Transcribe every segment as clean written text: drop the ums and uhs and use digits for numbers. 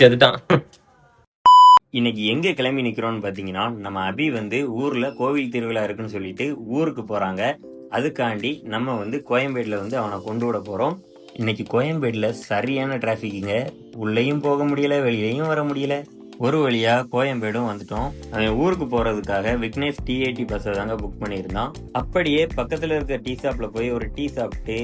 செதுட்டான். இன்னைக்கு எங்க கிளம்பி நிக்கிறோம்னு பாத்தீங்கன்னா, நம்ம அபி வந்து ஊர்ல கோவில் திருவிழா இருக்குன்னு சொல்லிட்டு ஊருக்கு போறாங்க. அதுக்காண்டி நம்ம வந்து கோயம்பேடுல வந்து அவனை கொண்டு விட போறோம். இன்னைக்கு கோயம்பேடுல சரியான டிராபிக்குங்க. உள்ளேயும் போக முடியல, வெளியிலையும் வர முடியல. ஒரு வழியா கோயம்பேடும் வந்துட்டோம். அவன் ஊருக்கு போறதுக்காக விக்னேஷ் டிஏடி பஸ் தாங்க புக் பண்ணியிருந்தான். அப்படியே பக்கத்துல இருக்க டீ ஷாப்ல போய் ஒரு டீ சாப்பிட்டு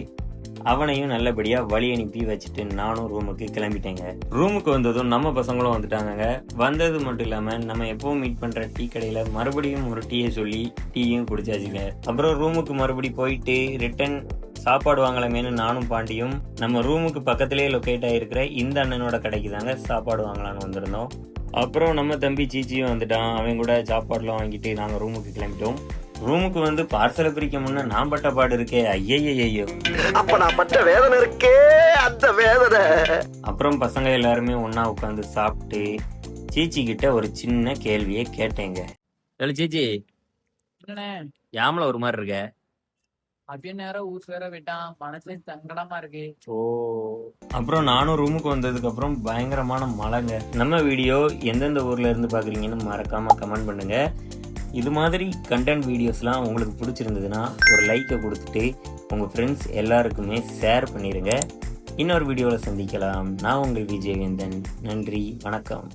அவனையும் நல்லபடியா வழி அனுப்பி வச்சுட்டு நானும் ரூமுக்கு கிளம்பிட்டேங்க. ரூமுக்கு வந்ததும் நம்ம பசங்களும் வந்துட்டாங்க. வந்தது மட்டும் இல்லாம நம்ம எப்பவும் மீட் பண்ற டீ கடையில மறுபடியும் ஒரு டீயை சொல்லி டீயும் குடிச்சாச்சுங்க. அப்புறம் ரூமுக்கு மறுபடி போயிட்டு ரிட்டன் சாப்பாடு வாங்கலாமேனு நானும் பாண்டியும் நம்ம ரூமுக்கு பக்கத்திலேயே லொக்கேட் ஆகிருக்கிற இந்த அண்ணனோட கடைக்கு தாங்க சாப்பாடு வாங்கலான்னு வந்திருந்தோம். அப்புறம் நம்ம தம்பி சீச்சியும் வந்துட்டான். அவன் கூட சாப்பாடுலாம் வாங்கிட்டு நாங்கள் ரூமுக்கு கிளம்பிட்டோம். ரூமுக்கு வந்து பார்சலை பிரிக்க முன்ன நான் பட்ட பாடு இருக்கே, ஐயையோ. அப்ப நான் பட்ட வேதனை இருக்கே, அந்த வேதனை. அப்புறம் பசங்க எல்லாருமே ஒன்னா உட்காந்து சாப்பிட்டு சீச்சி கிட்ட ஒரு சின்ன கேள்வியை கேட்டேங்க. சீச்சி, யாமல ஒரு மாதிரி இருக்க? அப்படியே நேரம் ஊர் வேற விட்டான், மனசுல சங்கடமா இருக்கு. ஓ. அப்புறம் நானும் ரூமுக்கு வந்ததுக்கு அப்புறம் பயங்கரமான மழைங்க. நம்ம வீடியோ எந்தெந்த ஊர்ல இருந்து பாக்குறீங்கன்னு மறக்காம கமெண்ட் பண்ணுங்க. இது மாதிரி கண்டென்ட் வீடியோஸ்லாம் உங்களுக்கு பிடிச்சிருந்ததுன்னா ஒரு லைக்கை கொடுத்துட்டு உங்கள் ஃப்ரெண்ட்ஸ் எல்லாருக்குமே ஷேர் பண்ணிடுங்க. இன்னொரு வீடியோவில் சந்திக்கலாம். நான் உங்கள் விஜயவேந்தன். நன்றி, வணக்கம்.